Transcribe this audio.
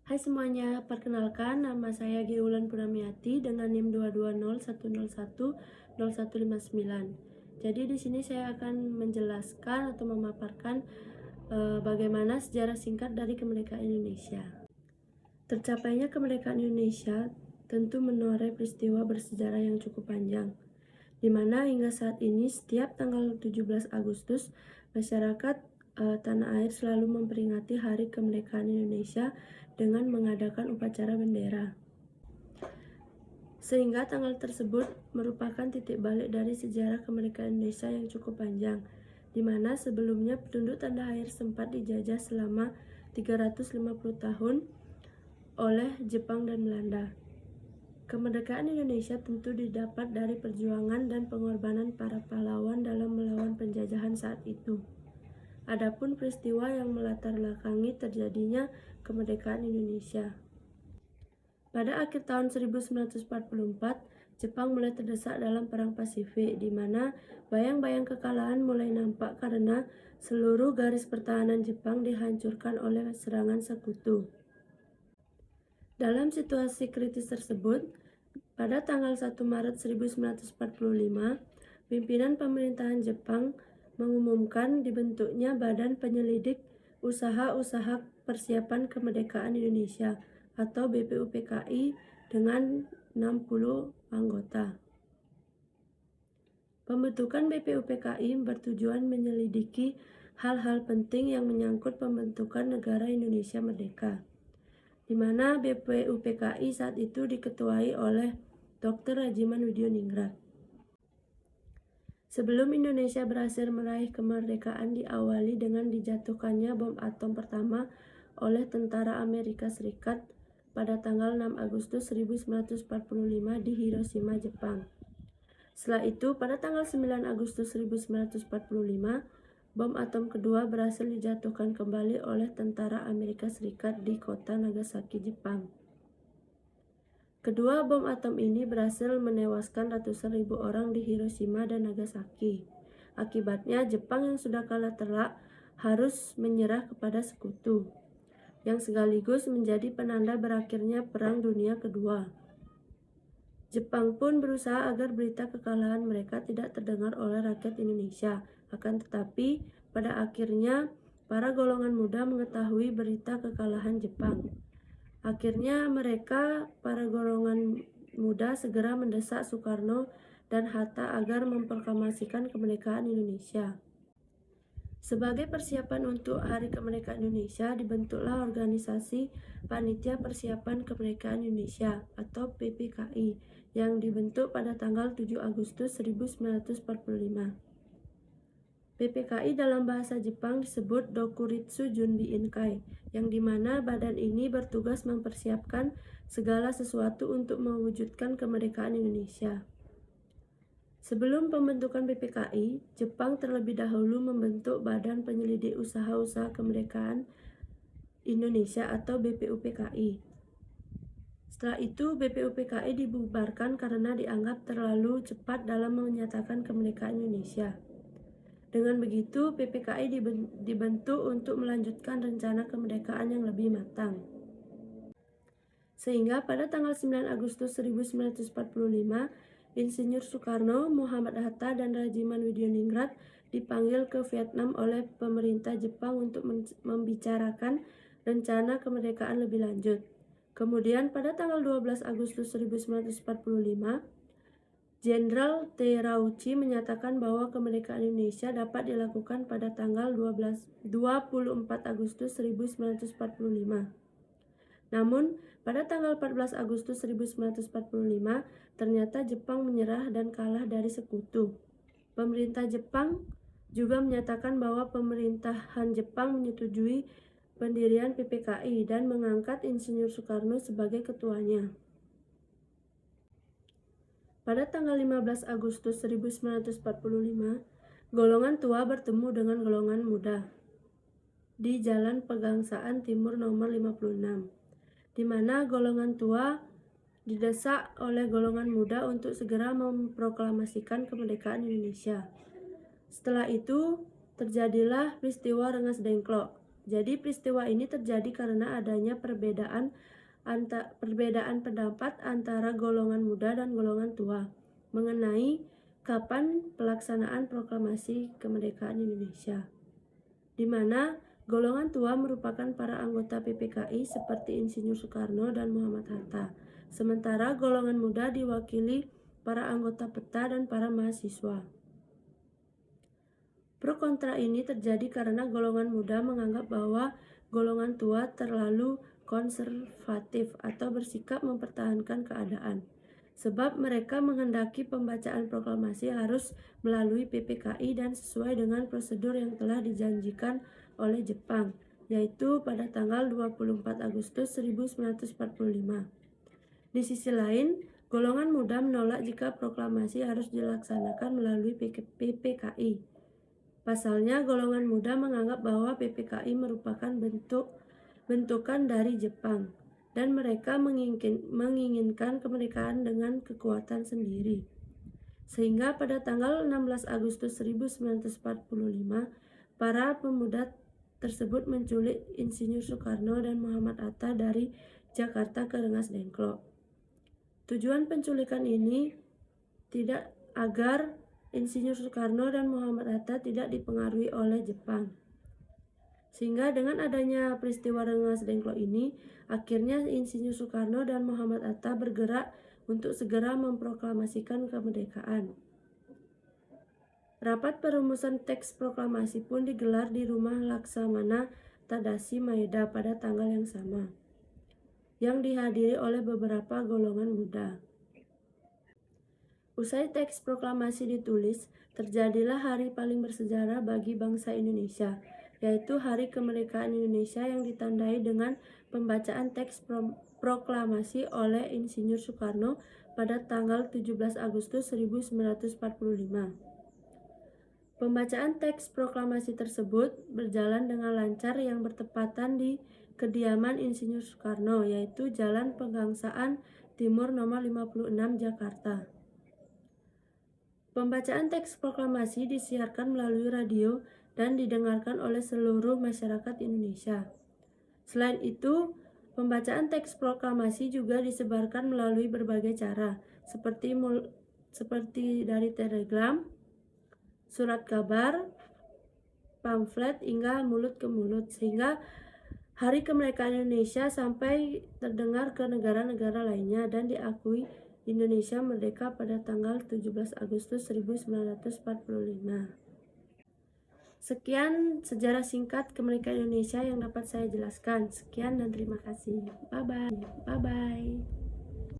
Hai semuanya, perkenalkan nama saya Giulan Purnamiati dengan NIM 22010110159. Jadi di sini saya akan menjelaskan atau memaparkan bagaimana sejarah singkat dari kemerdekaan Indonesia. Tercapainya kemerdekaan Indonesia tentu menoreh peristiwa bersejarah yang cukup panjang, di mana hingga saat ini setiap tanggal 17 Agustus masyarakat tanah air selalu memperingati Hari Kemerdekaan Indonesia dengan mengadakan upacara bendera. Sehingga tanggal tersebut merupakan titik balik dari sejarah kemerdekaan Indonesia yang cukup panjang, di mana sebelumnya penduduk tanah air sempat dijajah selama 350 tahun oleh Jepang dan Belanda. Kemerdekaan Indonesia tentu didapat dari perjuangan dan pengorbanan para pahlawan dalam melawan penjajahan saat itu. Adapun peristiwa yang melatar belakangi terjadinya kemerdekaan Indonesia. Pada akhir tahun 1944, Jepang mulai terdesak dalam Perang Pasifik, di mana bayang-bayang kekalahan mulai nampak karena seluruh garis pertahanan Jepang dihancurkan oleh serangan sekutu. Dalam situasi kritis tersebut, pada tanggal 1 Maret 1945, pimpinan pemerintahan Jepang mengumumkan dibentuknya Badan Penyelidik Usaha-Usaha Persiapan Kemerdekaan Indonesia atau BPUPKI dengan 60 anggota. Pembentukan BPUPKI bertujuan menyelidiki hal-hal penting yang menyangkut pembentukan negara Indonesia merdeka, di mana BPUPKI saat itu diketuai oleh Dr. Rajiman Widioningrat. Sebelum Indonesia berhasil meraih kemerdekaan diawali dengan dijatuhkannya bom atom pertama oleh tentara Amerika Serikat pada tanggal 6 Agustus 1945 di Hiroshima, Jepang. Setelah itu, pada tanggal 9 Agustus 1945, bom atom kedua berhasil dijatuhkan kembali oleh tentara Amerika Serikat di kota Nagasaki, Jepang. Kedua bom atom ini berhasil menewaskan ratusan ribu orang di Hiroshima dan Nagasaki. Akibatnya, Jepang yang sudah kalah telak harus menyerah kepada sekutu, yang sekaligus menjadi penanda berakhirnya Perang Dunia Kedua. Jepang pun berusaha agar berita kekalahan mereka tidak terdengar oleh rakyat Indonesia. Akan tetapi, pada akhirnya para golongan muda mengetahui berita kekalahan Jepang. Akhirnya para golongan muda segera mendesak Soekarno dan Hatta agar memproklamasikan kemerdekaan Indonesia. Sebagai persiapan untuk Hari Kemerdekaan Indonesia, dibentuklah organisasi Panitia Persiapan Kemerdekaan Indonesia atau PPKI yang dibentuk pada tanggal 7 Agustus 1945. PPKI dalam bahasa Jepang disebut Dokuritsu Junbi Inkai, yang dimana badan ini bertugas mempersiapkan segala sesuatu untuk mewujudkan kemerdekaan Indonesia. Sebelum pembentukan PPKI, Jepang terlebih dahulu membentuk Badan Penyelidik Usaha-Usaha Kemerdekaan Indonesia atau BPUPKI. Setelah itu, BPUPKI dibubarkan karena dianggap terlalu cepat dalam menyatakan kemerdekaan Indonesia. Dengan begitu, PPKI dibentuk untuk melanjutkan rencana kemerdekaan yang lebih matang. Sehingga pada tanggal 9 Agustus 1945, Insinyur Soekarno, Muhammad Hatta, dan Rajiman Widioningrat dipanggil ke Vietnam oleh pemerintah Jepang untuk membicarakan rencana kemerdekaan lebih lanjut. Kemudian pada tanggal 12 Agustus 1945, Jenderal Terauchi menyatakan bahwa kemerdekaan Indonesia dapat dilakukan pada tanggal 24 Agustus 1945. Namun, pada tanggal 14 Agustus 1945, ternyata Jepang menyerah dan kalah dari sekutu. Pemerintah Jepang juga menyatakan bahwa pemerintahan Jepang menyetujui pendirian PPKI dan mengangkat Insinyur Soekarno sebagai ketuanya. Pada tanggal 15 Agustus 1945, golongan tua bertemu dengan golongan muda di Jalan Pegangsaan Timur nomor 56, di mana golongan tua didesak oleh golongan muda untuk segera memproklamasikan kemerdekaan Indonesia. Setelah itu, terjadilah peristiwa Rengas Dengklok, Jadi peristiwa ini terjadi karena adanya perbedaan pendapat antara golongan muda dan golongan tua mengenai kapan pelaksanaan proklamasi kemerdekaan Indonesia, di mana golongan tua merupakan para anggota PPKI seperti Insinyur Soekarno dan Muhammad Hatta, sementara golongan muda diwakili para anggota PETA dan para mahasiswa. Pro kontra ini terjadi karena golongan muda menganggap bahwa golongan tua terlalu konservatif atau bersikap mempertahankan keadaan, sebab mereka menghendaki pembacaan proklamasi harus melalui PPKI dan sesuai dengan prosedur yang telah dijanjikan oleh Jepang, yaitu pada tanggal 24 Agustus 1945. Di sisi lain, golongan muda menolak jika proklamasi harus dilaksanakan melalui PPKI. Pasalnya, golongan muda menganggap bahwa PPKI merupakan bentukan dari Jepang, dan mereka menginginkan kemerdekaan dengan kekuatan sendiri. Sehingga pada tanggal 16 Agustus 1945, para pemuda tersebut menculik Insinyur Soekarno dan Muhammad Hatta dari Jakarta ke Rengas Dengklok. Tujuan penculikan ini tidak agar Insinyur Soekarno dan Muhammad Hatta tidak dipengaruhi oleh Jepang. Sehingga dengan adanya peristiwa Rengas Dengklok ini, akhirnya Insinyur Soekarno dan Muhammad Hatta bergerak untuk segera memproklamasikan kemerdekaan. Rapat perumusan teks proklamasi pun digelar di rumah Laksamana Tadashi Maeda pada tanggal yang sama, yang dihadiri oleh beberapa golongan muda. Usai teks proklamasi ditulis, terjadilah hari paling bersejarah bagi bangsa Indonesia, yaitu Hari Kemerdekaan Indonesia yang ditandai dengan pembacaan teks proklamasi oleh Insinyur Soekarno pada tanggal 17 Agustus 1945. Pembacaan teks proklamasi tersebut berjalan dengan lancar yang bertepatan di kediaman Insinyur Soekarno, yaitu Jalan Pegangsaan Timur nomor 56 Jakarta. Pembacaan teks proklamasi disiarkan melalui radio dan didengarkan oleh seluruh masyarakat Indonesia. Selain itu, pembacaan teks proklamasi juga disebarkan melalui berbagai cara, seperti dari telegram, surat kabar, pamflet, hingga mulut ke mulut, sehingga Hari Kemerdekaan Indonesia sampai terdengar ke negara-negara lainnya dan diakui Indonesia merdeka pada tanggal 17 Agustus 1945. Sekian sejarah singkat kemerdekaan Indonesia yang dapat saya jelaskan. Sekian dan terima kasih. Bye-bye. Bye-bye.